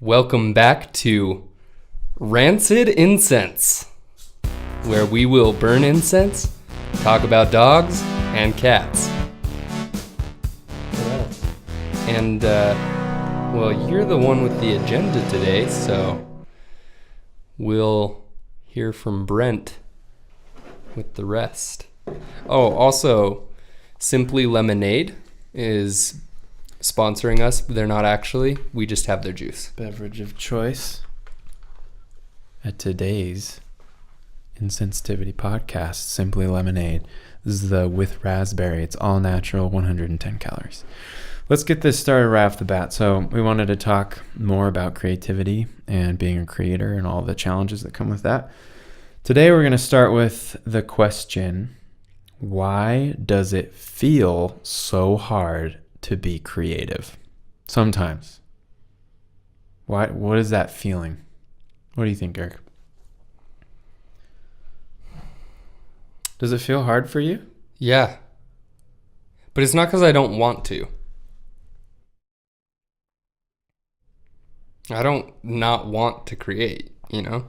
Welcome back to Rancid Incense, where we will burn incense, talk about dogs and cats. And, well, you're the one with the agenda today, so we'll hear from Brent with the rest. Oh, also, Simply Lemonade is sponsoring us. They're not actually. We just have their juice. Beverage of choice at today's Incensitivity Podcast, Simply Lemonade. This is the with raspberry. It's all natural, 110 calories. Let's get this started right off the bat. So we wanted to talk more about creativity and being a creator and all the challenges that come with that. Today we're going to start with the question, why does it feel so hard to be creative? Sometimes. What is that feeling? What do you think, Eric? Does it feel hard for you? Yeah. But it's not because I don't want to. I don't not want to create, you know?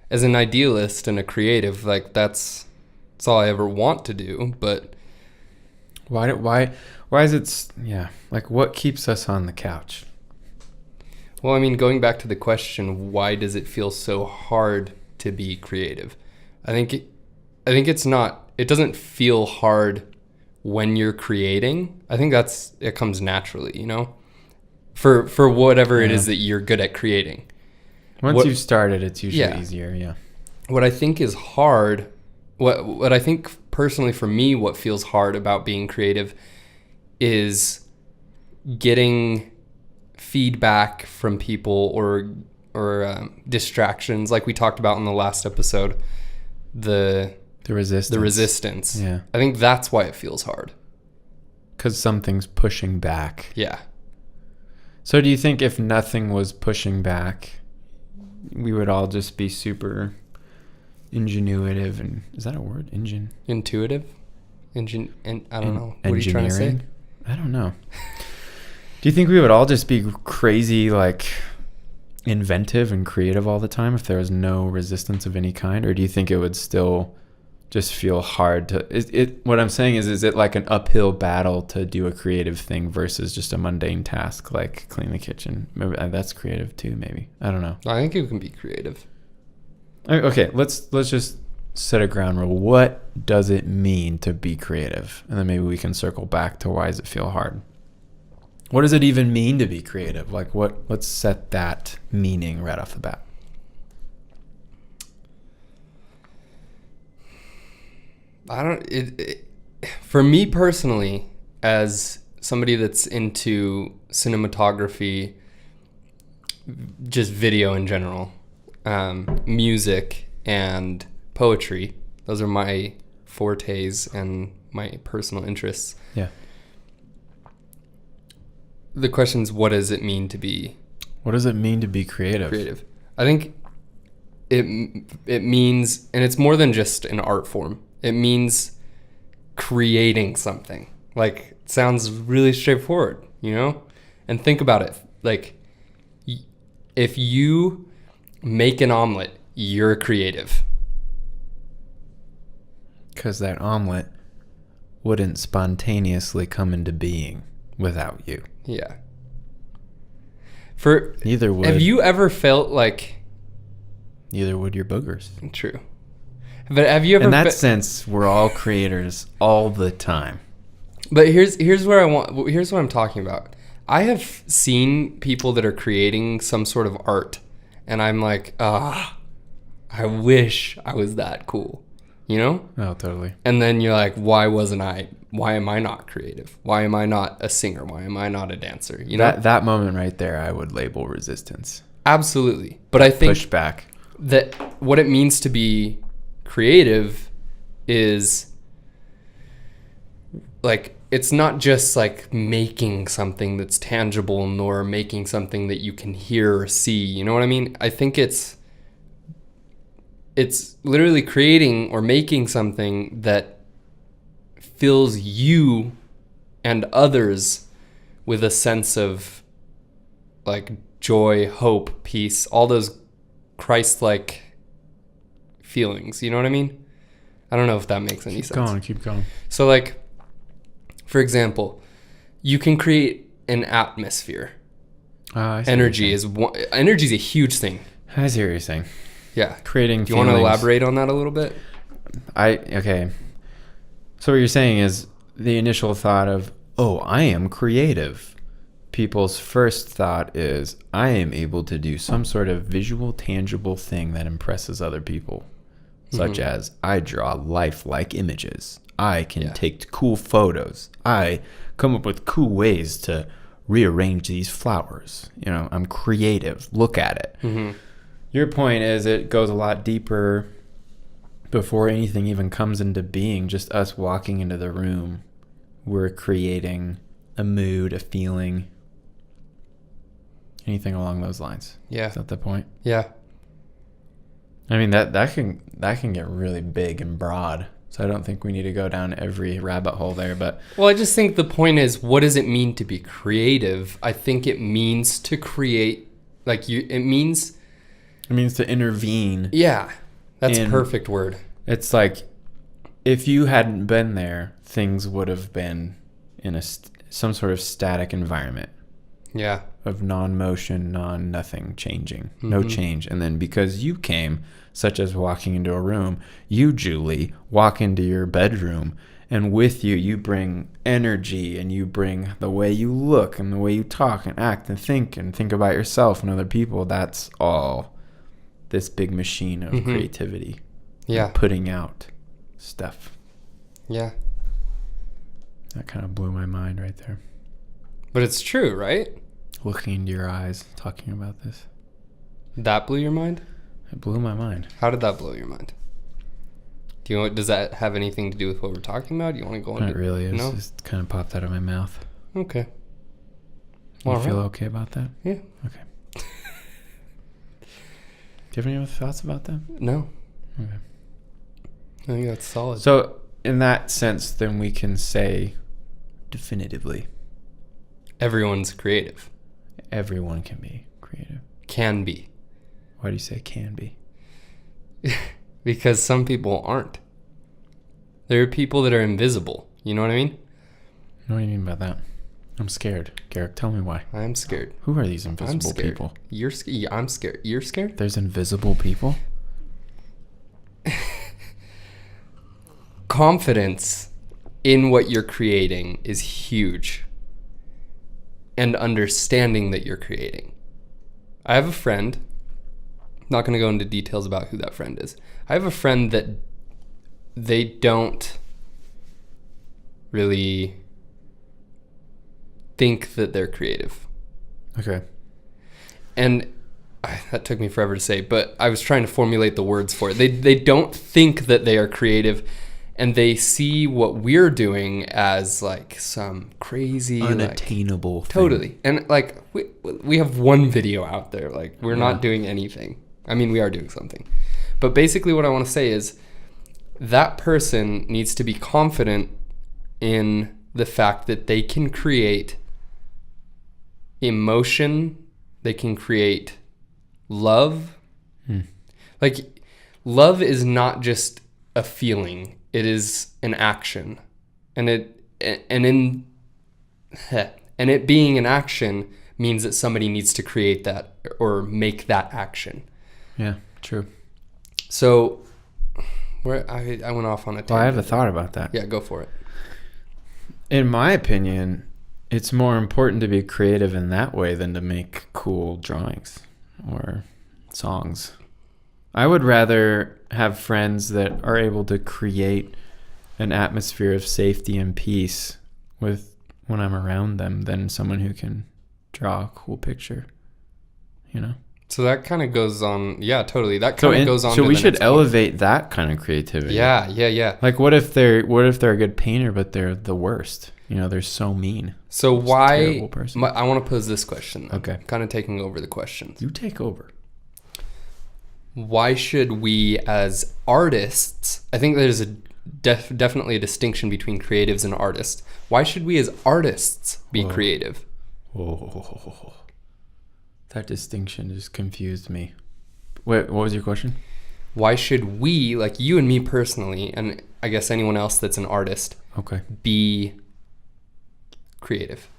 As an idealist and a creative, like that's all I ever want to do, but Why is it, like what keeps us on the couch? well, I mean, going back to the question, why does it feel so hard to be creative? I think it doesn't feel hard when you're creating. I think it comes naturally, you know? For whatever it is that you're good at creating. Once you've started, it's usually easier, yeah. What I think is hard, what I think personally for me, what feels hard about being creative is getting feedback from people or distractions, like we talked about in the last episode. The resistance. Yeah. I think that's why it feels hard. Because something's pushing back. Yeah. So do you think if nothing was pushing back, we would all just be super ingenuitive and is that a word? Intuitive? I don't know. What are you trying to say? I don't know. Do you think we would all just be crazy, like inventive and creative all the time if there was no resistance of any kind? Or do you think it would still just feel hard to what I'm saying is it like an uphill battle to do a creative thing versus just a mundane task like clean the kitchen? Maybe that's creative too, maybe. I don't know. I think you can be creative. Okay, let's just set a ground rule. What does it mean to be creative? And then maybe we can circle back to why does it feel hard? What does it even mean to be creative? Like let's set that meaning right off the bat. For me personally, as somebody that's into cinematography, just video in general, music and poetry, those are my fortes and my personal interests. Yeah. The question is, what does it mean to be? What does it mean to be creative? I think it means, and it's more than just an art form. It means creating something. Like, it sounds really straightforward, you know? And think about it. Like, if you make an omelet, you're creative. Because that omelet wouldn't spontaneously come into being without you. Yeah. Neither would. Have you ever felt like... Neither would your boogers. True. But have you ever... In that sense, we're all creators all the time. But here's what I'm talking about. I have seen people that are creating some sort of art, and I'm like, I wish I was that cool, you know? Oh, totally. And then you're like, why am I not creative? Why am I not a singer? Why am I not a dancer? You know? That moment right there, I would label resistance. Absolutely. But I think pushback. That what it means to be creative is like, it's not just like making something that's tangible nor making something that you can hear or see. You know what I mean? I think it's literally creating or making something that fills you and others with a sense of like joy, hope, peace, all those Christ-like feelings. You know what I mean? I don't know if that makes any sense. Keep going. So like, for example, you can create an atmosphere. Energy is a huge thing. I see what you're saying. Yeah. Creating Do you want to elaborate on that a little bit? Okay. So what you're saying is the initial thought of, oh, I am creative. People's first thought is, I am able to do some sort of visual, tangible thing that impresses other people. Such as, I draw lifelike images. I can take cool photos. I come up with cool ways to rearrange these flowers. You know, I'm creative. Look at it. Mm-hmm. Your point is it goes a lot deeper before anything even comes into being. Just us walking into the room, we're creating a mood, a feeling, anything along those lines. Yeah. Is that the point? Yeah. I mean, that can get really big and broad. So I don't think we need to go down every rabbit hole there, but... Well, I just think the point is, what does it mean to be creative? I think it means to create, it means to intervene. Yeah, that's a perfect word. It's like, if you hadn't been there, things would have been in some sort of static environment. Yeah. Of non-motion, nothing changing. No change. And then because you came, such as walking into a room, you, Julie, walk into your bedroom, and with you, you bring energy, and you bring the way you look and the way you talk and act and think about yourself and other people. That's all this big machine of creativity. Yeah. Putting out stuff. Yeah. That kind of blew my mind right there. But it's true, right? Looking into your eyes, talking about this. That blew your mind? It blew my mind. How did that blow your mind? Does that have anything to do with what we're talking about? Do you want to go into... Not really. It No? just kind of popped out of my mouth. Okay. You feel okay about that? Yeah. Okay. Do you have any other thoughts about that? No. Okay. I think that's solid. So, in that sense, then we can say definitively, everyone's creative. Everyone can be creative. Can be. Why do you say can be? Because some people aren't. There are people that are invisible. You know what I mean? What do you mean by that? I'm scared. Garrick, tell me why. I'm scared. Who are these invisible I'm scared. people? I'm scared. You're scared? There's invisible people? Confidence in what you're creating is huge. And understanding that you're creating. I have a friend, not going to go into details about who that friend is. I have a friend that they don't really think that they're creative. Okay. And that took me forever to say, but I was trying to formulate the words for it. They don't think that they are creative, and they see what we're doing as like some crazy unattainable thing. Totally. And like we have one video out there, like we're not doing anything. I mean, we are doing something. But basically what I want to say is that person needs to be confident in the fact that they can create emotion, they can create love. Like love is not just a feeling. It is an action, and it being an action means that somebody needs to create that or make that action. Yeah, true. So, I went off on a tangent. Well, I have a thought about that. Yeah, go for it. In my opinion, it's more important to be creative in that way than to make cool drawings or songs. I would rather have friends that are able to create an atmosphere of safety and peace when I'm around them than someone who can draw a cool picture, you know? So that kind of goes on. Yeah, totally. That kind of goes on. So to we the should next elevate point. That kind of creativity. Yeah. Like what if they're a good painter, but they're the worst? You know, they're so mean. So why? Terrible person. I want to pose this question. Okay. Kind of taking over the questions. You take over. Why should we as artists, I think there's a definitely a distinction between creatives and artists. Why should we as artists be creative? Whoa. That distinction just confused me. Wait, what was your question? Why should we, like you and me personally, and I guess anyone else that's an artist, Okay. be creative?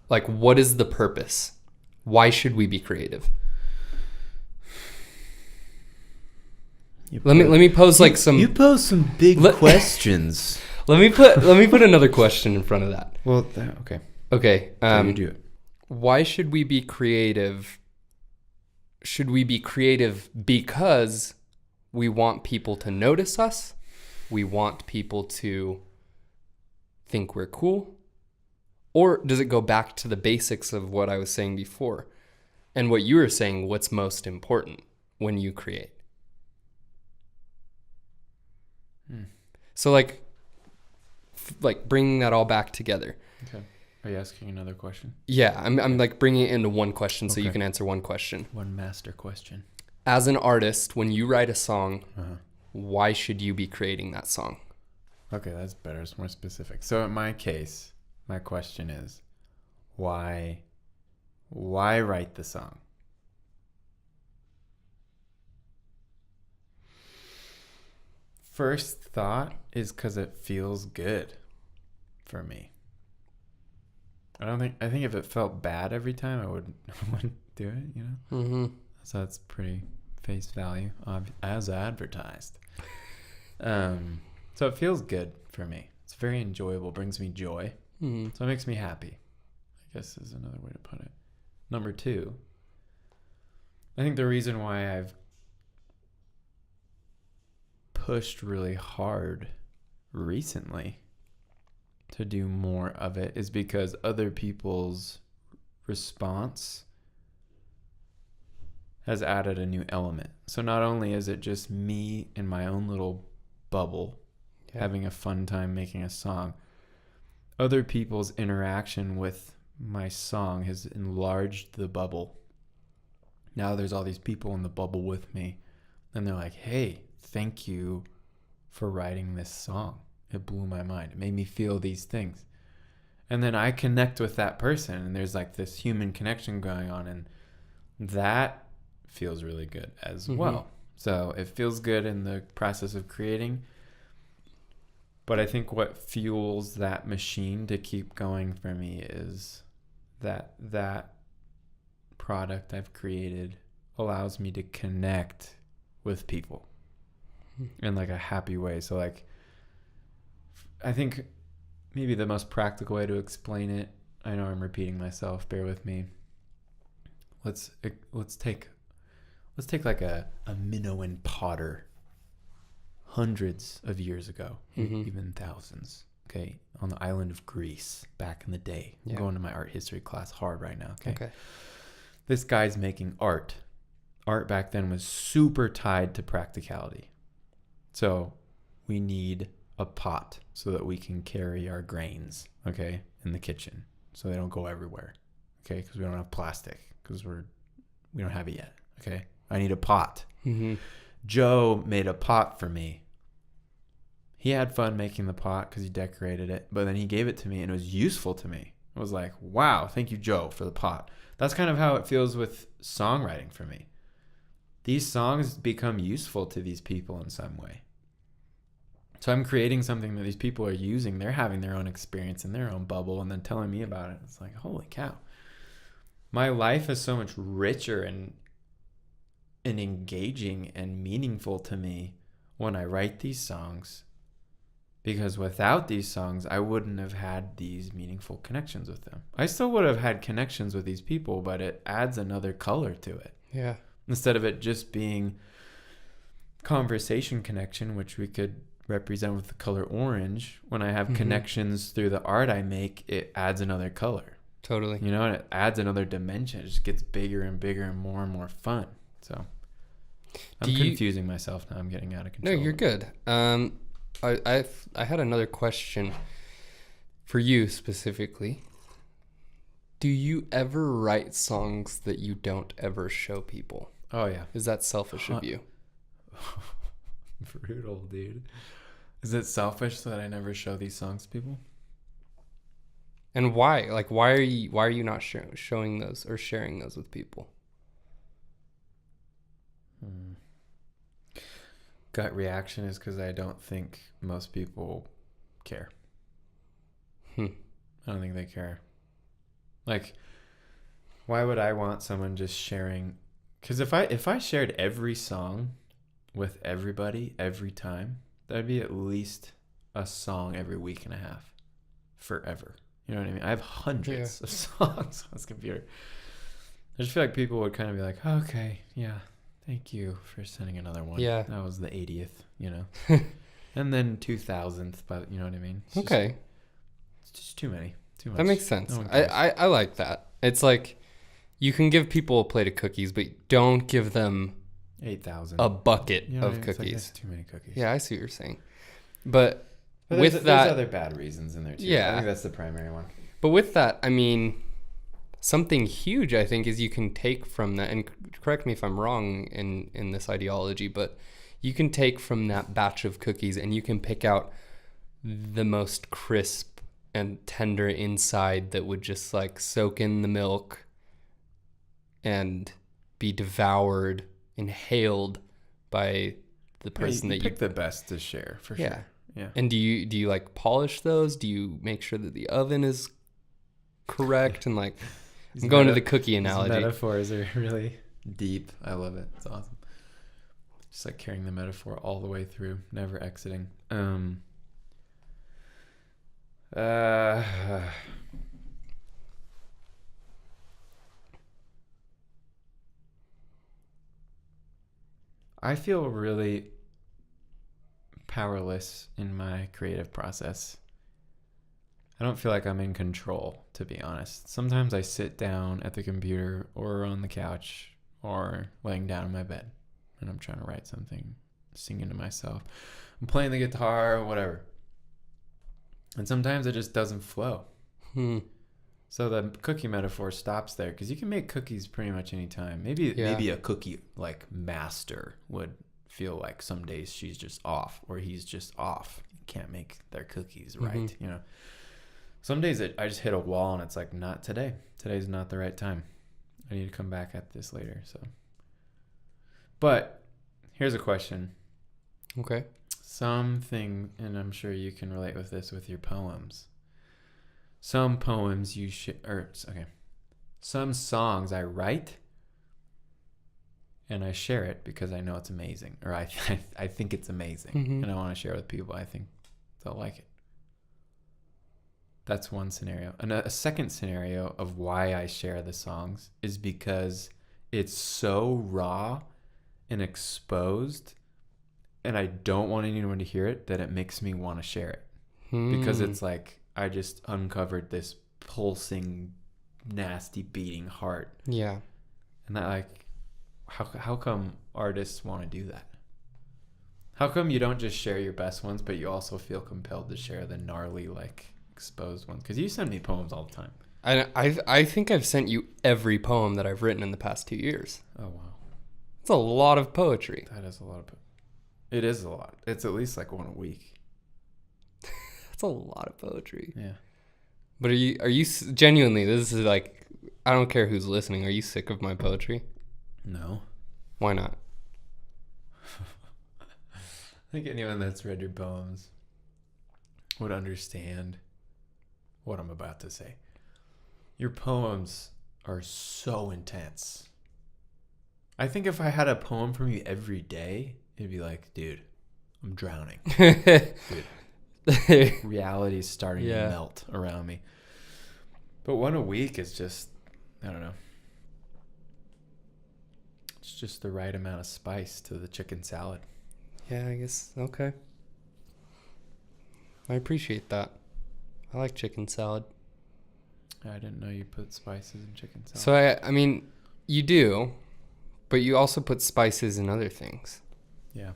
Like, what is the purpose? Why should we be creative? Let me pose like some. You pose some big questions. Let me put another question in front of that. Well, okay. Okay. You do it. Why should we be creative? Should we be creative because we want people to notice us? We want people to think we're cool? Or does it go back to the basics of what I was saying before? And what you were saying, what's most important when you create? So like bringing that all back together. Okay. Are you asking another question? Yeah, I'm like bringing it into one question so Okay. you can answer one question. One master question. As an artist, when you write a song, why should you be creating that song? Okay, that's better. It's more specific. So in my case, my question is, why write the song? First thought is because it feels good for me. I think if it felt bad every time, I wouldn't do it, you know? Mm-hmm. So that's pretty face value, as advertised. So it feels good for me. It's very enjoyable, brings me joy. Mm-hmm. So it makes me happy, I guess is another way to put it. Number two, I think the reason why I've pushed really hard recently to do more of it is because other people's response has added a new element. So not only is it just me in my own little bubble having a fun time making a song, other people's interaction with my song has enlarged the bubble. Now there's all these people in the bubble with me, and they're like, hey, thank you for writing this song. It blew my mind. It made me feel these things. And then I connect with that person, and there's like this human connection going on, and that feels really good as well. So it feels good in the process of creating. But I think what fuels that machine to keep going for me is that product I've created allows me to connect with people in like a happy way. So like, I think maybe the most practical way to explain it, I know I'm repeating myself, bear with me. Let's take like a minnow and Potter hundreds of years ago, even thousands, okay, on the island of Greece back in the day. I'm going to my art history class hard right now, okay? This guy's making art. Art back then was super tied to practicality. So we need a pot so that we can carry our grains, okay, in the kitchen so they don't go everywhere, okay, because we don't have plastic, because we don't have it yet, okay? I need a pot. Joe made a pot for me. He had fun making the pot because he decorated it, but then he gave it to me and it was useful to me. I was like, wow, thank you, Joe, for the pot. That's kind of how it feels with songwriting for me. These songs become useful to these people in some way. So I'm creating something that these people are using. They're having their own experience in their own bubble and then telling me about it. It's like, holy cow. My life is so much richer and engaging and meaningful to me when I write these songs, because without these songs I wouldn't have had these meaningful connections with them. I still would have had connections with these people, but it adds another color to it. Yeah. Instead of it just being conversation connection, which we could represent with the color orange, when I have connections through the art I make, it adds another color. Totally. You know, and it adds another dimension. It just gets bigger and bigger and more fun. So I'm confusing myself now. I'm getting out of control. No, you're good. I had another question for you specifically. Do you ever write songs that you don't ever show people? Oh, yeah. Is that selfish of you? Brutal, dude. Is it selfish that I never show these songs to people? And why? Like, why are you not showing those or sharing those with people? Gut reaction is because I don't think most people care. I don't think they care. Like, why would I want someone just sharing? Because if I shared every song with everybody every time, that'd be at least a song every week and a half forever. You know what I mean? I have hundreds of songs on this computer. I just feel like people would kind of be like, oh, okay, yeah, thank you for sending another one. Yeah. That was the 80th, you know. And then 2000th, but you know what I mean? It's just too many. Too much. That makes sense. No one cares. I like that. It's like you can give people a plate of cookies, but don't give them 8,000 a bucket You know what I of mean? It's like, cookies. that's too many cookies. Yeah, I see what you're saying. But there's with that, other bad reasons in there too. Yeah. I think that's the primary one. But with that, I mean, something huge, I think, is you can take from that, and correct me if I'm wrong in this ideology, but you can take from that batch of cookies and you can pick out the most crisp and tender inside that would just like soak in the milk and be devoured, inhaled by the person you pick the best to share for sure. Yeah. And do you like polish those? Do you make sure that the oven is correct? And like, I'm going to the cookie analogy. These metaphors are really deep. I love it. It's awesome. Just like carrying the metaphor all the way through, never exiting. I feel really powerless in my creative process. I don't feel like I'm in control, to be honest. Sometimes I sit down at the computer or on the couch or laying down in my bed and I'm trying to write something, singing to myself. I'm playing the guitar or whatever. And sometimes it just doesn't flow. So the cookie metaphor stops there because you can make cookies pretty much any time. Maybe a cookie like master would feel like some days she's just off or he's just off. Can't make their cookies right, you know. Some days I just hit a wall and it's like, not today. Today's not the right time. I need to come back at this later. So, but here's a question. Okay. Something, and I'm sure you can relate with this with your poems. Some poems some songs I write and I share it because I know it's amazing, or I think it's amazing, and I want to share it with people. I think they'll like it. That's one scenario. And a second scenario of why I share the songs is because it's so raw and exposed, and I don't want anyone to hear it, that it makes me want to share it. Because it's like I just uncovered this pulsing, nasty beating heart. Yeah. And that, like, how come artists want to do that? How come you don't just share your best ones, but you also feel compelled to share the gnarly, like, exposed ones? Because you send me poems all the time. I think I've sent you every poem that I've written in the past 2 years. Oh, wow. It's a lot of poetry. That is a lot of It is a lot. It's at least like one a week. That's a lot of poetry. Yeah. But are you genuinely, this is like, I don't care who's listening, are you sick of my poetry? No. Why not? I think anyone that's read your poems would understand what I'm about to say. Your poems are so intense. I think if I had a poem from you every day, it'd be like, dude, I'm drowning. Dude, reality is starting to melt around me. But one a week is just, I don't know. It's just the right amount of spice to the chicken salad. Yeah, I guess. Okay. I appreciate that. I like chicken salad. I didn't know you put spices in chicken salad. So, I mean, you do, but you also put spices in other things. Yeah.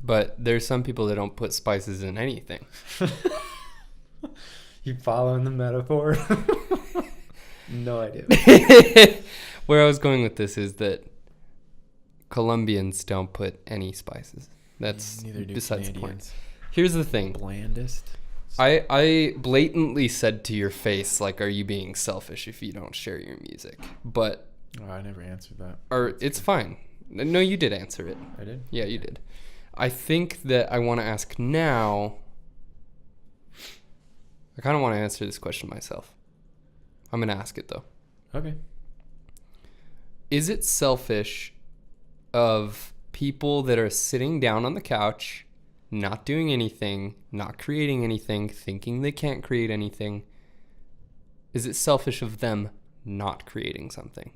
But there's some people that don't put spices in anything. You following the metaphor? No idea. Where I was going with this is that Colombians don't put any spices. That's neither do besides the point. Canadians. Here's the thing. Blandest. I blatantly said to your face, like, are you being selfish if you don't share your music? But Oh, I never answered that. or it's fine. No, you did answer it. I did? Yeah, you did. I think that I want to ask now. I kind of want to answer this question myself. I'm going to ask it though. Okay. Is it selfish of people that are sitting down on the couch, not doing anything, not creating anything, thinking they can't create anything? Is it selfish of them not creating something?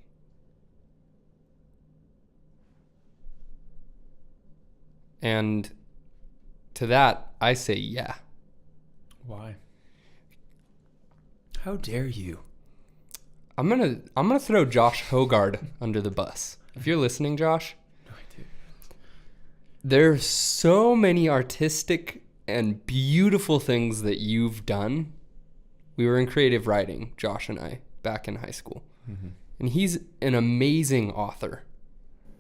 And to that, I say yeah. Why? How dare you? I'm gonna throw Josh Hogard under the bus. If you're listening, Josh, No, I do. there's so many artistic and beautiful things that you've done. We were in creative writing, Josh and I, back in high school. Mm-hmm. And he's an amazing author.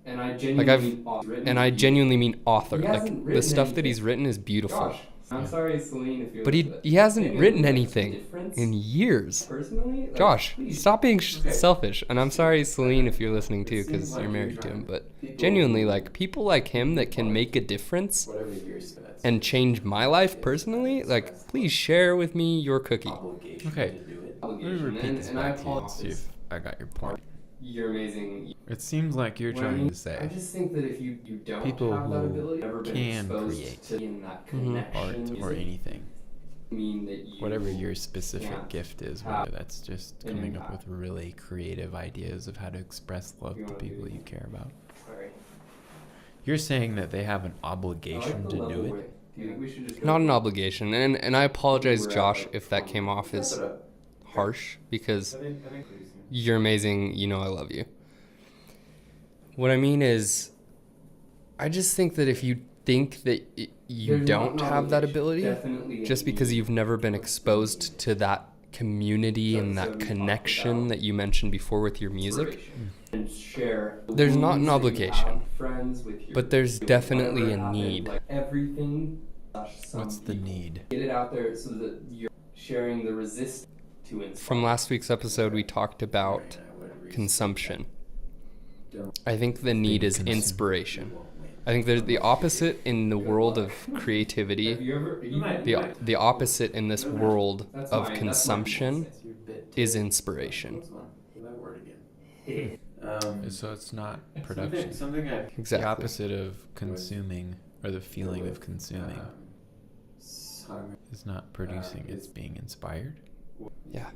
And I genuinely mean author. Like the stuff that he's written is beautiful. Josh, I'm sorry, Celine, if you're. But he hasn't written anything in years. Personally, like, Josh, please. stop being selfish. And I'm sorry, Celine, if you're listening too, because you're married to him. But genuinely, like, people like him that can make a difference Whatever years that's and change my life personally, like, please share with me your cookie. obligation Okay. to do it. Let me repeat this and I back to you and see apologize. if I got your point. You're amazing. It seems like you're trying to I say just think that if you don't people have that who ability, never been can exposed create to in that Mhm. art connection, or anything, mean that you whatever your specific can't gift is, have whether that's just an coming up with impact. really creative ideas of how to express love You to wanna do people it? you care about. Sorry. You're saying that they have an I like obligation the to level do it? way. Do you think we should just go Not an for it? obligation. And I apologize, We're at, Josh, like, if that came off as Wrap it up. harsh, because I think you're amazing. You know I love you. What I mean is, I just think that if you think that you There's don't not an have that obligation. ability, Definitely a just because need. you've never been exposed to that community and So that we talked connection about that you mentioned before with your music, Inspiration. And share the There's not an wounds that you obligation, have with friends, with your, but there's with definitely whatever a happened, need. like everything. Some What's the people. need? Get it out there so that you're sharing the resistance to inspire. From last week's episode, we talked about consumption. I think the need is consumed. inspiration. I think there's the opposite in the world of creativity. Have you ever? The opposite in this world That's of my- consumption that's your bit. is inspiration. That word again. So it's not production. Something I. The Exactly. opposite of consuming, or the feeling of consuming, is not producing, it's being inspired. Yeah.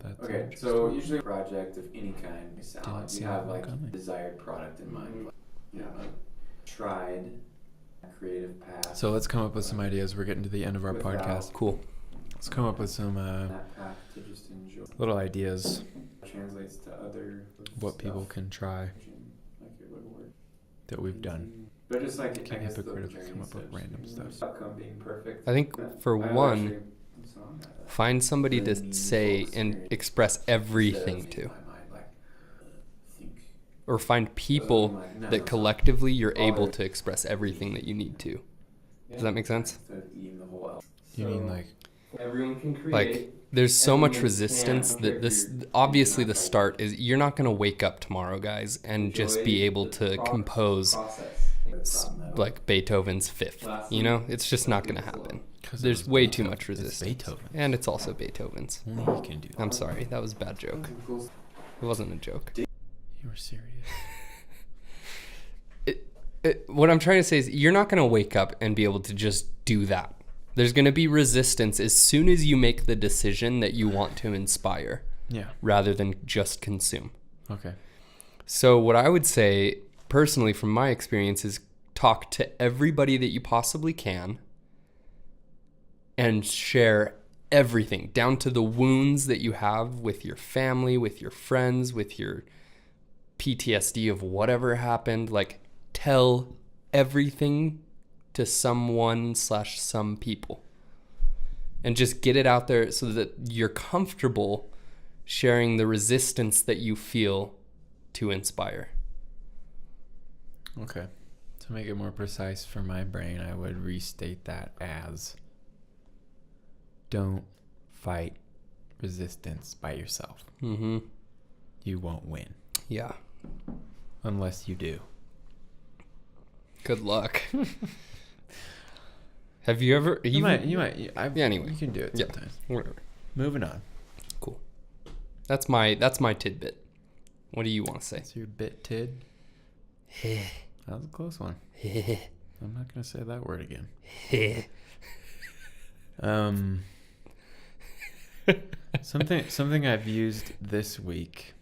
That's Okay, interesting. so usually a project of any kind, Didn't salad, see you that have one like coming. desired product in mind. Like, you know, like tried, creative path. So let's come up with some ideas. We're getting to the end of our Without- podcast. Cool. Let's come up with some that path to just enjoy little ideas translates to other what stuff. people can try Like it would work. that we've done. But just like Can't I guess the hypocritically come journey up with steps, random stuff. Outcome being perfect. I think for I one, actually- it's on that. find somebody Really to meaningful say and experience express everything Instead to, of in my mind, like, think. or find people Like, no, that that's not- collectively you're able Alright. to express everything that you need to. Does that make sense? Instead of eating the whole elk. You mean like Everyone can create. Like, there's so much Everyone resistance can. that this, obviously the start is, you're not going to wake up tomorrow, guys, and just be able to compose like Beethoven's Fifth. You know, it's just not going to happen. 'cause it There's was way too Beethoven. much It's resistance. Beethoven. And it's also Beethoven's. Only he can do that. I'm sorry, that was a bad joke. It wasn't a joke. You were serious. What I'm trying to say is you're not going to wake up and be able to just do that. There's going to be resistance as soon as you make the decision that you want to inspire Yeah. rather than just consume. Okay. So what I would say personally from my experience is talk to everybody that you possibly can and share everything down to the wounds that you have with your family, with your friends, with your PTSD of whatever happened. Like, tell everything to someone/some people and just get it out there so that you're comfortable sharing the resistance that you feel to inspire. Okay. To make it more precise for my brain, I would restate that as don't fight resistance by yourself. Mm-hmm. You won't win. Yeah. Unless you do. Good luck. Have you ever... You might. Anyway. You can do it sometimes. Whatever. Moving on. Cool. That's my tidbit. What do you want to say? That's your bit tid. That was a close one. I'm not going to say that word again. Something I've used this week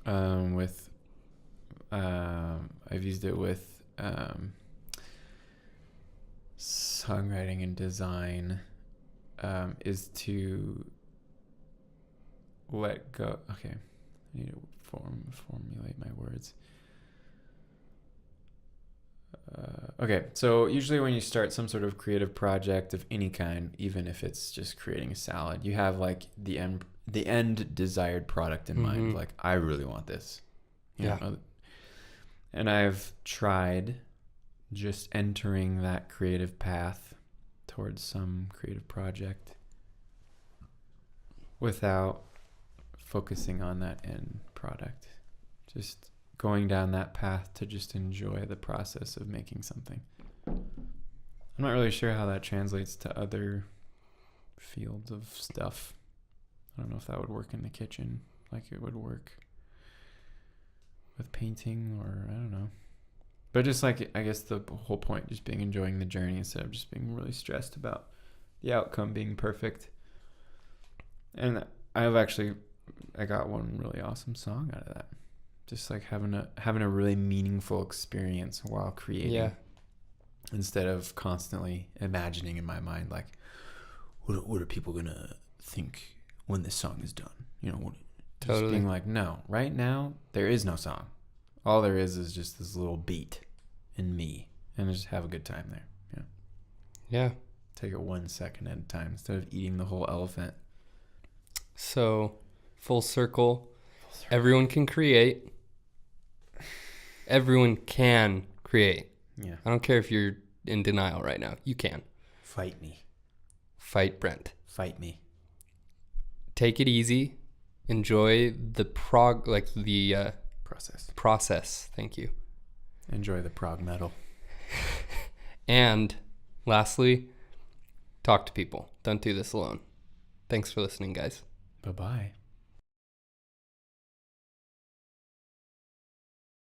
with I've used it with songwriting and design is to let go. Okay, I need to formulate my words. Okay, so usually when you start some sort of creative project of any kind, even if it's just creating a salad, you have like the end desired product in mind. Like, I really want this. You know? And I've tried just entering that creative path towards some creative project without focusing on that end product. Just going down that path to just enjoy the process of making something. I'm not really sure how that translates to other fields of stuff. I don't know if that would work in the kitchen like it would work with painting, or I don't know. But just like, I guess the whole point just being enjoying the journey instead of just being really stressed about the outcome being perfect. And I got one really awesome song out of that. Just like having a really meaningful experience while creating. Yeah. Instead of constantly imagining in my mind, like, what are people gonna think when this song is done? You know, just being like, no, right now there is no song. All there is just this little beat in me, and just have a good time there. Yeah. Yeah. Take it 1 second at a time instead of eating the whole elephant. So, full circle. Everyone can create. Everyone can create. Yeah. I don't care if you're in denial right now. You can. Fight me. Fight Brent. Fight me. Take it easy. Enjoy the process. Thank you. Enjoy the prog metal. And lastly, talk to people. Don't do this alone. Thanks for listening, guys. Bye-bye.